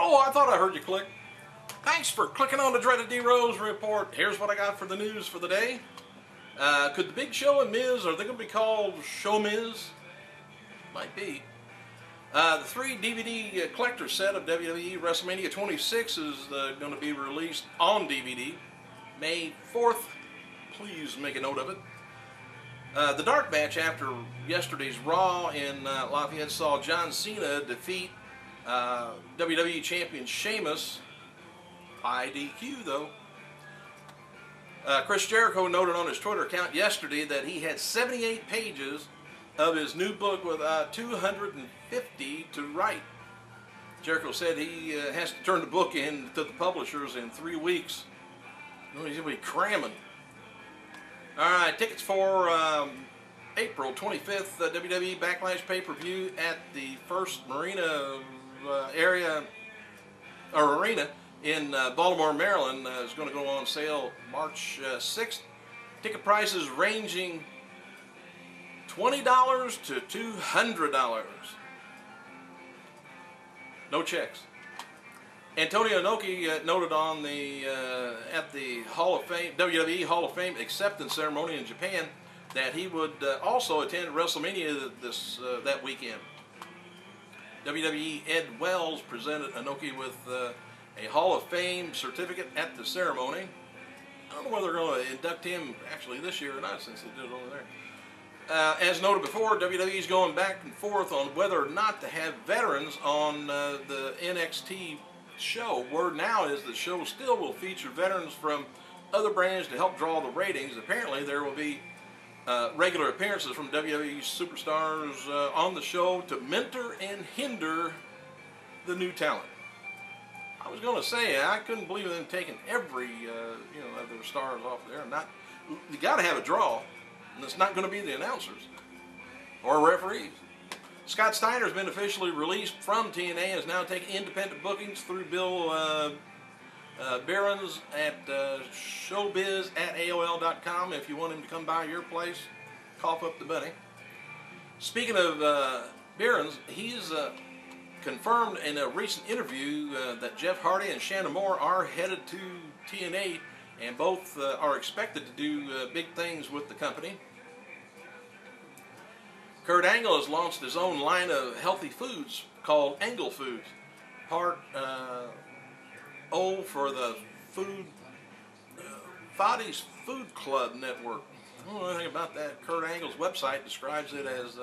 Oh, I thought I heard you click. Thanks for clicking on the Dreaded D Rose Report. Here's what I got for the news for the day. Could the Big Show and Miz, are they going to be called Show Miz? Might be. The 3 DVD collector set of WWE WrestleMania 26 is going to be released on DVD May 4th. Please make a note of it. The dark match after yesterday's Raw in Lafayette saw John Cena defeat WWE Champion Sheamus by DQ, though. Chris Jericho noted on his Twitter account yesterday that he had 78 pages of his new book with 250 to write. Jericho said he has to turn the book in to the publishers in 3 weeks. He's going to be cramming. Alright, tickets for April 25th WWE Backlash pay-per-view at the First Marina arena in Baltimore, Maryland is going to go on sale March 6th. Ticket prices ranging $20 to $200. No checks. Antonio Inoki noted on the at the Hall of Fame, WWE Hall of Fame acceptance ceremony in Japan, that he would also attend WrestleMania that weekend. WWE Ed Wells presented Inoki with a Hall of Fame certificate at the ceremony. I don't know whether they're going to induct him actually this year or not, since they did it over there. As noted before, WWE is going back and forth on whether or not to have veterans on the NXT show. Word now is the show still will feature veterans from other brands to help draw the ratings. Apparently there will be regular appearances from WWE superstars on the show to mentor and hinder the new talent. I was going to say, I couldn't believe them taking every of their stars off there. You got to have a draw, and it's not going to be the announcers or referees. Scott Steiner has been officially released from TNA and is now taking independent bookings through Bill Behrens at showbiz@aol.com. If you want him to come by your place, cough up the bunny. Speaking of Behrens, he's confirmed in a recent interview that Jeff Hardy and Shannon Moore are headed to TNA, and both are expected to do big things with the company. Kurt Angle has launched his own line of healthy foods called Angle Foods. Part O for the Fadi's Food Club Network. I don't know anything about that. Kurt Angle's website describes it as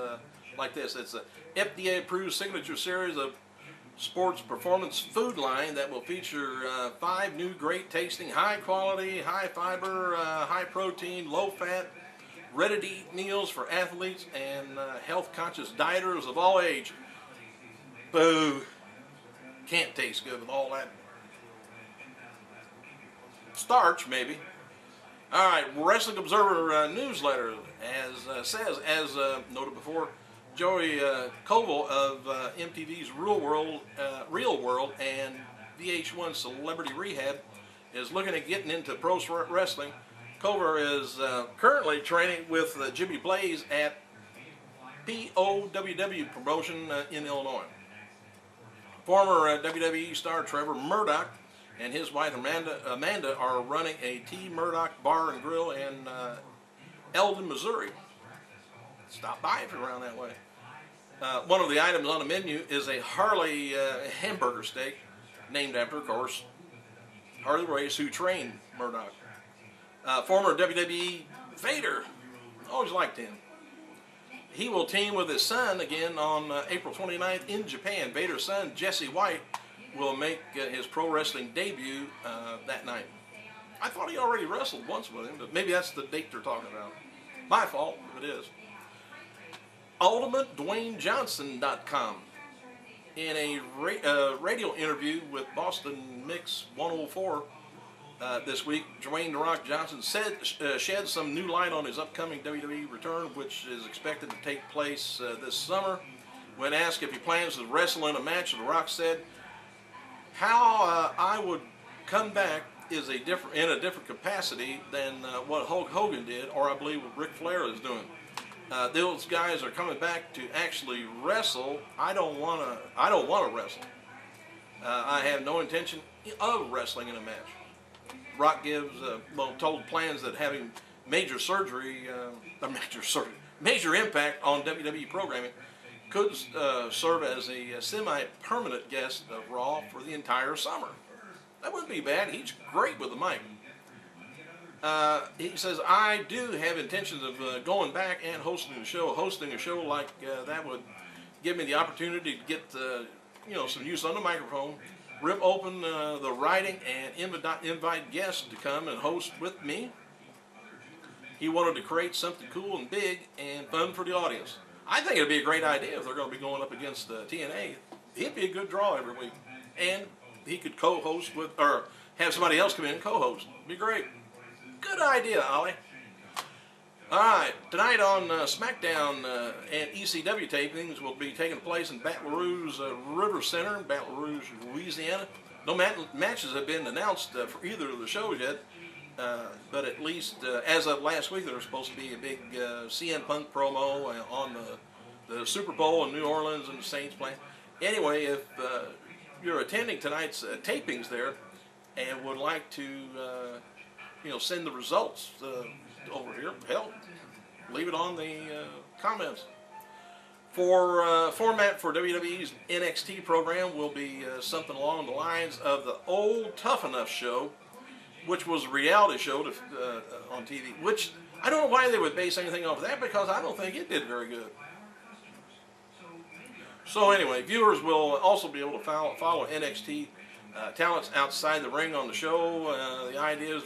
like this. It's a FDA-approved signature series of sports performance food line that will feature 5 new great-tasting, high-quality, high-fiber, high-protein, low-fat, ready-to-eat meals for athletes and health-conscious dieters of all age. Boo! Can't taste good with all that starch, maybe. All right, Wrestling Observer newsletter as noted before, Joey Koval of MTV's Real World and VH1 Celebrity Rehab is looking at getting into pro wrestling. Koval is currently training with Jimmy Blaze at POWW promotion in Illinois. Former WWE star Trevor Murdoch and his wife Amanda are running a T. Murdoch Bar and Grill in Eldon, Missouri. Stop by if you're around that way. One of the items on the menu is a Harley hamburger steak, named after, of course, Harley Race, who trained Murdoch. Former WWE Vader, always liked him. He will team with his son again on April 29th in Japan. Vader's son, Jesse White, will make his pro wrestling debut that night. I thought he already wrestled once with him, but maybe that's the date they're talking about. My fault, if it is. UltimateDwayneJohnson.com. In a radio interview with Boston Mix 104 this week, Dwayne "The Rock" Johnson shed some new light on his upcoming WWE return, which is expected to take place this summer. When asked if he plans to wrestle in a match, The Rock said, "How I would come back is in a different capacity than what Hulk Hogan did, or I believe what Ric Flair is doing. Those guys are coming back to actually wrestle. I don't want to wrestle." I have no intention of wrestling in a match. Rock gives, told plans that having major surgery, major impact on WWE programming could serve as a semi-permanent guest of Raw for the entire summer. That wouldn't be bad. He's great with the mic. He says, I do have intentions of going back and hosting a show. Hosting a show like that would give me the opportunity to get some use on the microphone, rip open the writing, and invite guests to come and host with me. He wanted to create something cool and big and fun for the audience. I think it'd be a great idea if they're going to be going up against TNA. He'd be a good draw every week. And he could co-host with, or have somebody else come in and co-host. Be great. Good idea, Ollie. Alright, tonight on SmackDown and ECW tapings will be taking place in Baton Rouge River Center in Baton Rouge, Louisiana. No matches have been announced for either of the shows yet, but at least as of last week there was supposed to be a big CM Punk promo on the Super Bowl in New Orleans and the Saints playing. Anyway, if you're attending tonight's tapings there and would like to send the results over here, hell, leave it on the comments. Format for WWE's NXT program will be something along the lines of the old Tough Enough show, which was a reality show on TV, which I don't know why they would base anything off of that, because I don't think it did very good. So anyway, viewers will also be able to follow NXT talents outside the ring on the show. The idea is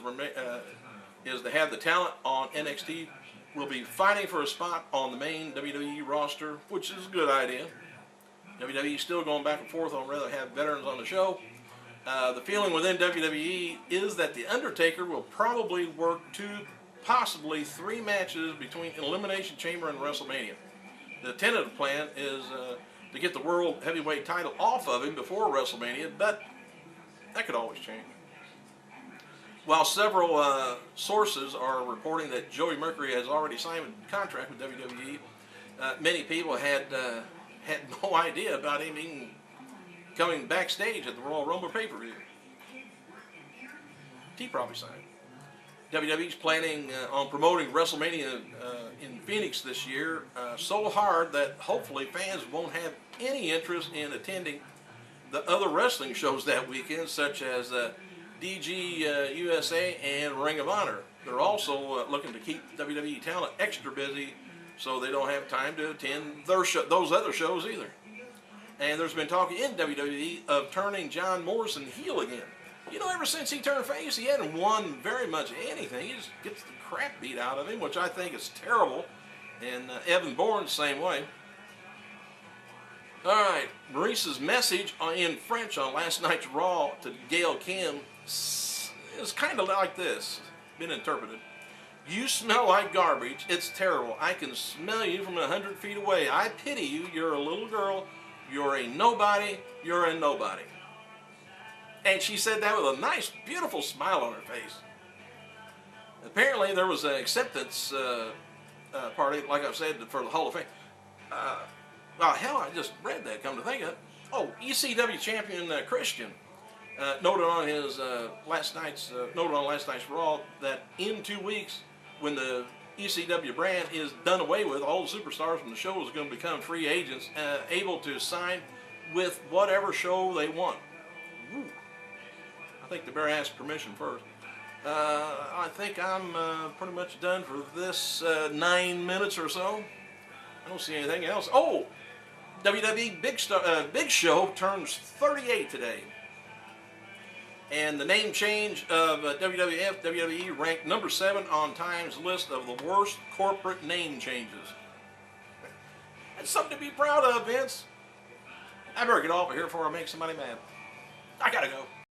to have the talent on NXT will be fighting for a spot on the main WWE roster, which is a good idea. WWE is still going back and forth on whether to have veterans on the show. The feeling within WWE is that The Undertaker will probably work 2, possibly 3 matches between Elimination Chamber and WrestleMania. The tentative plan is to get the World Heavyweight title off of him before WrestleMania, but that could always change. While several sources are reporting that Joey Mercury has already signed a contract with WWE, many people had no idea about him even coming backstage at the Royal Rumble pay-per-view. He probably signed. WWE's planning on promoting WrestleMania in Phoenix this year so hard that hopefully fans won't have any interest in attending the other wrestling shows that weekend, such as DG USA and Ring of Honor. They're also looking to keep WWE talent extra busy so they don't have time to attend those other shows either. And there's been talk in WWE of turning John Morrison heel again. Ever since he turned face, he hadn't won very much anything. He just gets the crap beat out of him, which I think is terrible. And Evan Bourne, same way. Alright, Maurice's message in French on last night's Raw to Gail Kim is kind of like this, been interpreted. You smell like garbage. It's terrible. I can smell you from 100 feet away. I pity you. You're a little girl. You're a nobody. You're a nobody. And she said that with a nice, beautiful smile on her face. Apparently, there was an acceptance party, like I said, for the Hall of Fame. Well, hell, I just read that, come to think of it. Oh, ECW champion Christian noted on last night's Raw that in 2 weeks, when the ECW brand is done away with, all the superstars from the show is going to become free agents, able to sign with whatever show they want. Ooh. I think they better ask permission first. I think I'm pretty much done for this 9 minutes or so. I don't see anything else. Oh, WWE Big Show turns 38 today. And the name change of WWE ranked number 7 on Time's list of the worst corporate name changes. That's something to be proud of, Vince. I better get off of here before I make somebody mad. I gotta go.